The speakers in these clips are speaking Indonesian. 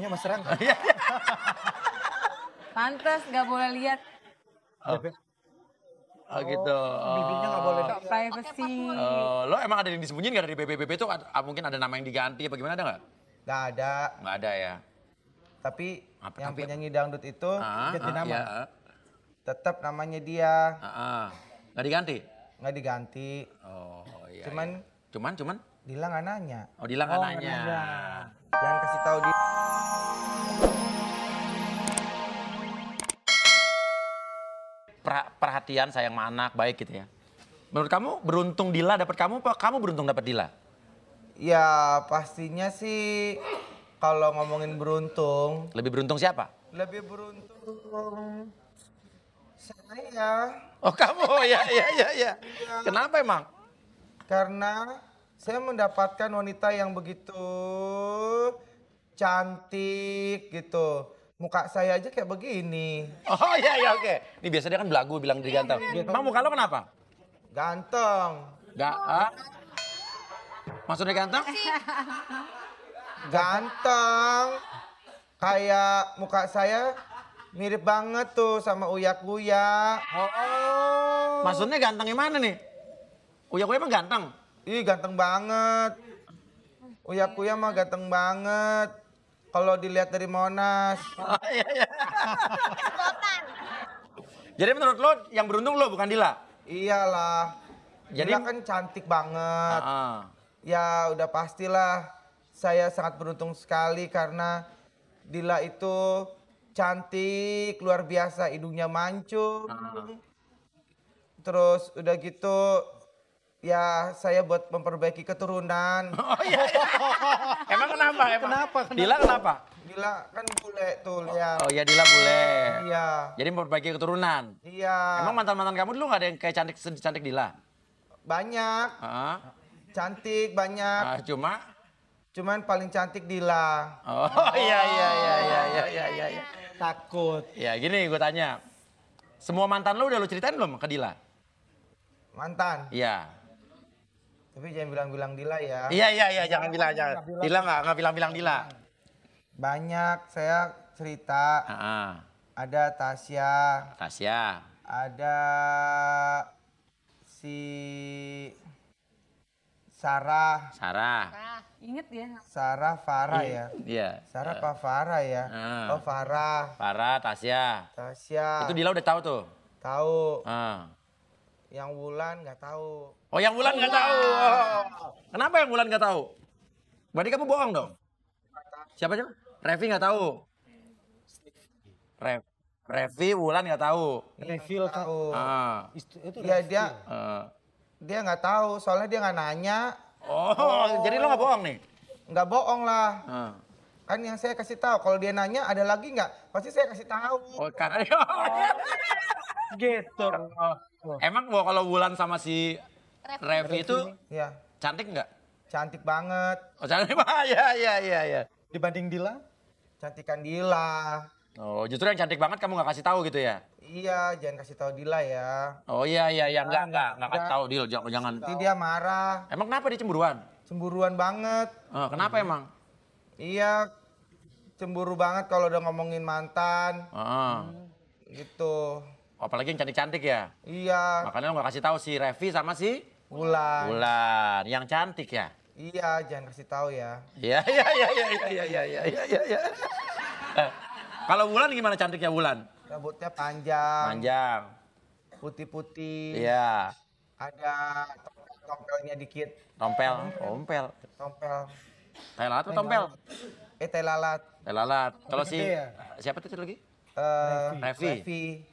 Bibirnya mesra nggak? Pantes nggak boleh lihat. Oh gitu. Bibirnya nggak boleh. Privacy. Lo emang ada yang disembunyiin nggak dari BBB itu? Mungkin ada nama yang diganti apa gimana, ada nggak? Nggak ada. Nggak ada ya. Tapi Apa, yang tapi- penyanyi dangdut itu ganti nama. Ya. tetap namanya dia. Nggak diganti? Nggak diganti. Oh iya. Cuman Cuman? Dila nggak nanya. Oh Dila nggak nanya. Jangan kasih tahu dia. Perhatian sayang sama anak baik gitu ya. Menurut kamu beruntung Dila dapat kamu apa kamu beruntung dapat Dila? Ya pastinya sih kalau ngomongin beruntung. Lebih beruntung siapa? Lebih beruntung saya. Oh kamu ya. Kenapa emang? Karena saya mendapatkan wanita yang begitu cantik gitu. Muka saya aja kayak begini. Oh iya oke. Ini biasa dia kan belagu bilang dia ganteng. Emang muka lo kenapa? Ganteng. Maksudnya ganteng? Ganteng. Kayak muka saya mirip banget tuh sama Uya Kuya. Maksudnya gantengnya mana nih? Uya emang ganteng? Ih ganteng banget. Uya Kuya mah ganteng banget. Kalau dilihat dari Monas. Iya. Jadi menurut lo yang beruntung lo bukan Dila? Iyalah. Jadi- Dila kan cantik banget. Heeh. Ya udah pastilah saya sangat beruntung sekali karena Dila itu cantik, luar biasa, hidungnya mancung. Terus udah gitu ya saya buat memperbaiki keturunan. Oh iya. Emang kenapa? Kenapa? Dila kenapa? Dila kan bule tuh lihat. Oh iya Dila boleh. Iya. Jadi memperbaiki keturunan. Iya. Emang mantan-mantan kamu dulu gak ada yang kayak cantik Dila? Banyak, Heeh. cantik banyak. Cuman paling cantik Dila. Oh iya. Takut. Ya gini gue tanya. Semua mantan lo udah lo ceritain belum ke Dila? Mantan. Iya. Tapi jangan bilang-bilang Dila ya. Iya jangan bilang. Dila nggak bilang Dila. Banyak saya cerita. Heeh. Ada Tasya. Ada si Sarah. Ingat ya. Sarah Farah ya. Iya. Sarah apa Farah ya? Oh Farah. Farah, Tasya. Tasya. Itu Dila udah tahu tuh. Tahu. Yang Wulan nggak tahu. Oh yang Wulan nggak tahu. Kenapa yang Wulan nggak tahu? Berarti kamu bohong dong. Siapa? Revi nggak tahu. Revi, Wulan nggak tahu. Reveal Tahu. Itu Iya reveal. dia nggak tahu soalnya dia nggak nanya. Jadi lo nggak bohong nih? Nggak bohong lah. Kan yang saya kasih tahu. Kalau dia nanya ada lagi nggak? Pasti saya kasih tahu. Oh karena Gitu. emang kalau Wulan sama si Revi itu Ya, cantik nggak? cantik banget. Oh cantik banget. Iya. Dibanding Dila? Cantikan Dila. Oh justru yang cantik banget kamu nggak kasih tahu gitu ya? Iya, jangan kasih tahu Dila ya. Oh iya nggak kasih tahu Dil, jangan. Nanti dia marah. Emang kenapa dia cemburuan? Cemburuan banget. Kenapa emang? Iya, cemburu banget kalau udah ngomongin mantan. Gitu. Apalagi yang cantik-cantik ya? Iya, Makanya lo nggak kasih tahu si Revi sama si Wulan. Wulan, yang cantik ya? Iya, jangan kasih tahu ya. Iya. Kalau Wulan gimana cantiknya Wulan? Rambutnya panjang, putih-putih. Iya. Ada tompelnya dikit. Tompel. Tompel. Tai lalat atau tompel? Tai lalat. Tai lalat. Kalau si Gede ya? siapa tuh lagi? Revi.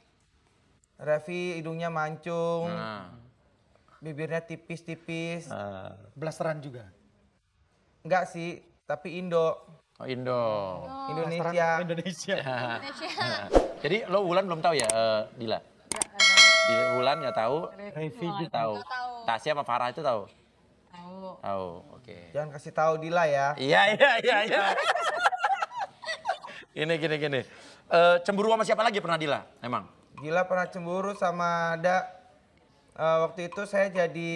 Revi hidungnya mancung. Bibirnya tipis-tipis. Blasteran juga. Nah. Enggak sih, tapi Indo. Oh Indo. Indonesia. Indonesia. Jadi lo Wulan belum tahu ya Dila? Wulan nggak tahu. Revi Nggak tahu. Tasya sama Farah itu tahu? Tahu. Tahu. Oke. Jangan kasih tahu Dila ya. Iya. Gini. Cemburu sama siapa lagi pernah Dila? Emang? Dila pernah cemburu sama ada waktu itu saya jadi,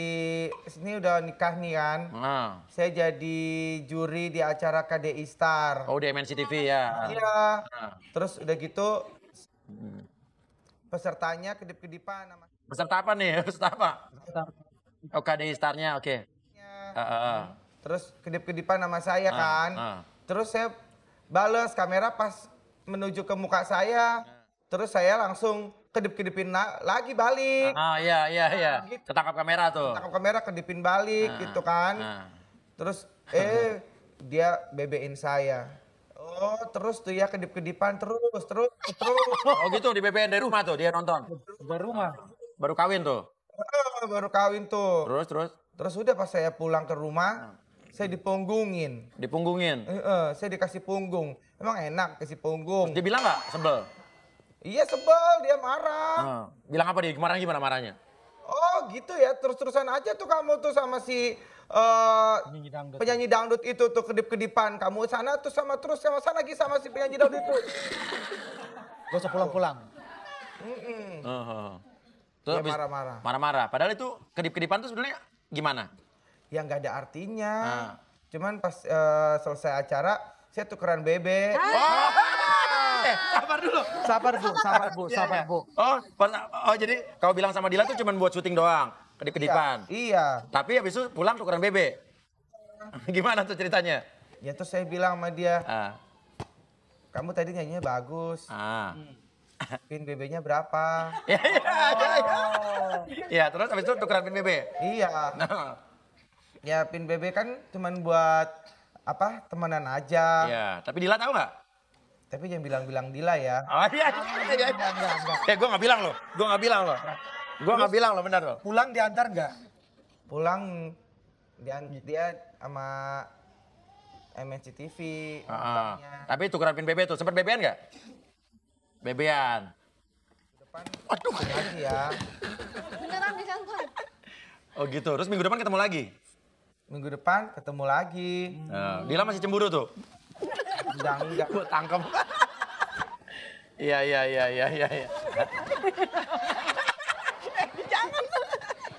ini udah nikah nih kan. Nah. Saya jadi juri di acara KDI Star. Oh, di MNC TV ya. Iya. Nah. Terus udah gitu pesertanya kedip-kedipan nama. Peserta apa nih? Peserta apa? Oh, KDI Star-nya, oke. Terus kedip-kedipan nama saya kan. Terus saya bales kamera pas menuju ke muka saya. Terus saya langsung kedip-kedipin lagi balik. Iya. Gitu. Ketangkap kamera tuh. Tangkap kamera kedipin balik gitu kan. Terus dia bebein saya. Oh terus tuh ya kedip-kedipan terus. Oh gitu, di BBN dari rumah tuh dia nonton. Baru rumah. Baru kawin tuh. Baru kawin tuh. Terus? Terus udah pas saya pulang ke rumah, saya dipunggungin. Dipunggungin. Saya dikasih punggung. Emang enak kasih punggung. Dia bilang nggak sebel? Iya sebel, dia marah. Bilang apa dia? Gimana marahnya? Oh gitu ya, terus-terusan aja tuh kamu tuh sama si penyanyi dangdut itu tuh kedip-kedipan. Kamu sana tuh sama sana lagi sama si penyanyi dangdut itu. Gak usah pulang-pulang. Terus Dia marah-marah. Marah-marah. Padahal itu kedip-kedipan tuh sebenarnya gimana? Ya nggak ada artinya. Cuman pas selesai acara, saya tukeran bebek. Sabar dulu. Sabar bu. Oh jadi kau bilang sama Dila tuh cuma buat syuting doang, kedip-kedipan. Iya. Tapi habis itu pulang tukeran bebek. Gimana tuh ceritanya? Ya terus saya bilang sama dia, kamu tadi nyanyinya bagus. Pin BB-nya berapa? Ya, terus habis itu tukeran pin BB. Iya. Ya pin BB kan cuman buat apa? Temenan aja. Iya, tapi Dila tahu nggak? Tapi jangan bilang-bilang Dila ya. Oh iya. Enggak. Gue nggak bilang loh. Gue nggak bilang loh, benar loh. Pulang diantar nggak? Pulang dia sama MNC TV. Tapi tukeran pin BB tuh, sempat BB-an nggak? BB-an. Depan lagi ya. Beneran di kantor. Oh gitu, terus minggu depan ketemu lagi? Minggu depan ketemu lagi. Dila masih cemburu tuh? Enggak. Gue tangkap. Iya.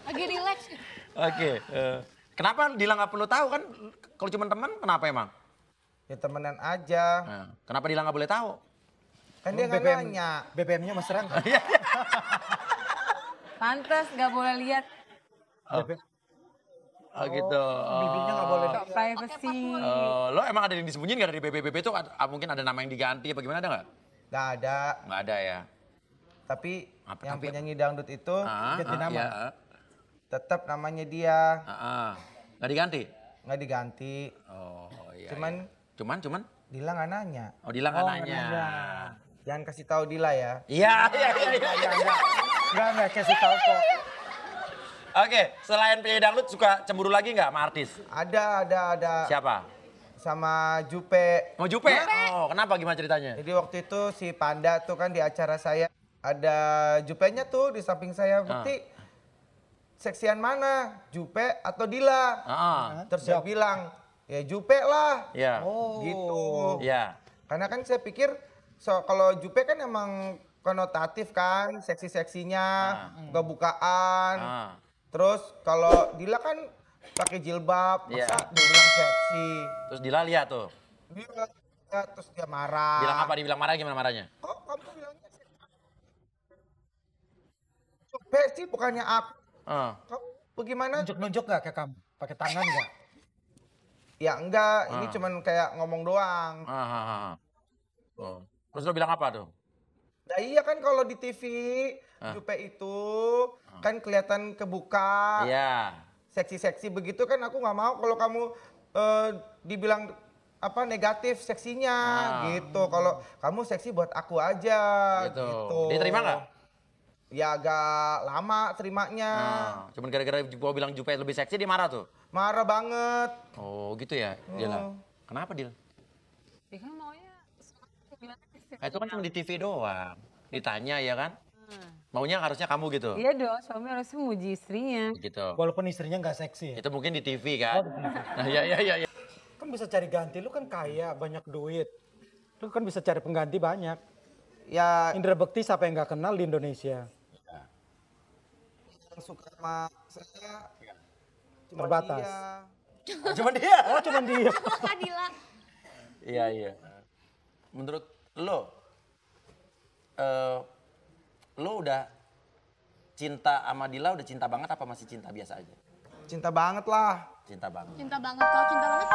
Lagi relax. Oke. Kenapa Dila nggak perlu tahu kan? Kalau cuma teman, kenapa emang? Ya temenan aja. Kenapa Dila nggak boleh tahu? Kan dia nggak nanya. BBM-nya Mas Rang. Pantes gak boleh lihat. Oh gitu. Bibirnya nggak boleh. Privacy. Lo emang ada yang disembunyiin nggak dari BB itu? Mungkin ada nama yang diganti apa gimana, ada nggak? Nggak ada. Nggak ada ya. Tapi Apa, yang tapi- penyanyi dangdut itu ganti nama. Iya. tetap namanya dia. Nggak diganti? Nggak diganti. Oh iya. Cuman Dila nggak nanya. Oh Dila nggak nanya. Jangan kasih tahu Dila ya. Iya. Enggak kasih tahu kok. Oke, selain penyanyi dangdut suka cemburu lagi nggak sama artis? Ada. Siapa? Sama Jupe. Mau Jupe? Oh, kenapa? Gimana ceritanya? Jadi waktu itu si Panda tuh kan di acara saya ada Jupenya tuh di samping saya. Bukti seksian mana? Jupe atau Dila? Terus saya bilang, ya Jupe lah. Iya. Gitu. Iya. Karena kan saya pikir kalau Jupe kan emang konotatif kan, seksi-seksinya, kebukaan. Terus kalau Dila kan pakai jilbab, masa dibilang seksi. Terus Dila lihat tuh. Dia terus dia marah. Bilang apa? Dibilang marah gimana marahnya? Kok kamu bilangnya seksi? Jupe sih bukannya aku. Kamu bagaimana? Nunjuk-nunjuk nggak ke kamu? Pakai tangan nggak? Ya enggak, ini cuman kayak ngomong doang. Terus lo bilang apa tuh? Nah iya kan kalau di TV Jupe itu kan kelihatan kebuka, Iya. seksi-seksi begitu kan aku nggak mau kalau kamu dibilang apa negatif seksinya gitu. Kalau kamu seksi buat aku aja gitu. Dia terima nggak? Ya agak lama terimanya. Cuman gara-gara gua bilang Jupe lebih seksi dia marah tuh. Marah banget. Oh gitu ya, Dila. Kenapa Dil? Dia kan maunya bilang Itu kan cuma di TV doang. Ditanya ya kan? Maunya harusnya kamu gitu. iya dong, suami harus memuji istrinya. Gitu. Walaupun istrinya nggak seksi ya. Itu mungkin di TV kan? Nah, iya. Kan bisa cari ganti, lu kan kaya, banyak duit. Lu kan bisa cari pengganti banyak. Ya Indra Bekti siapa yang nggak kenal di Indonesia? suka sama saya cuma Terbatas. dia. Cuma dia. Oh, cuman dia. Kak Dila. Iya, iya. Menurut lo, lo udah cinta sama Dila, udah cinta banget apa masih cinta biasa aja? Cinta banget lah. Cinta banget. Cinta banget. Kalau cinta banget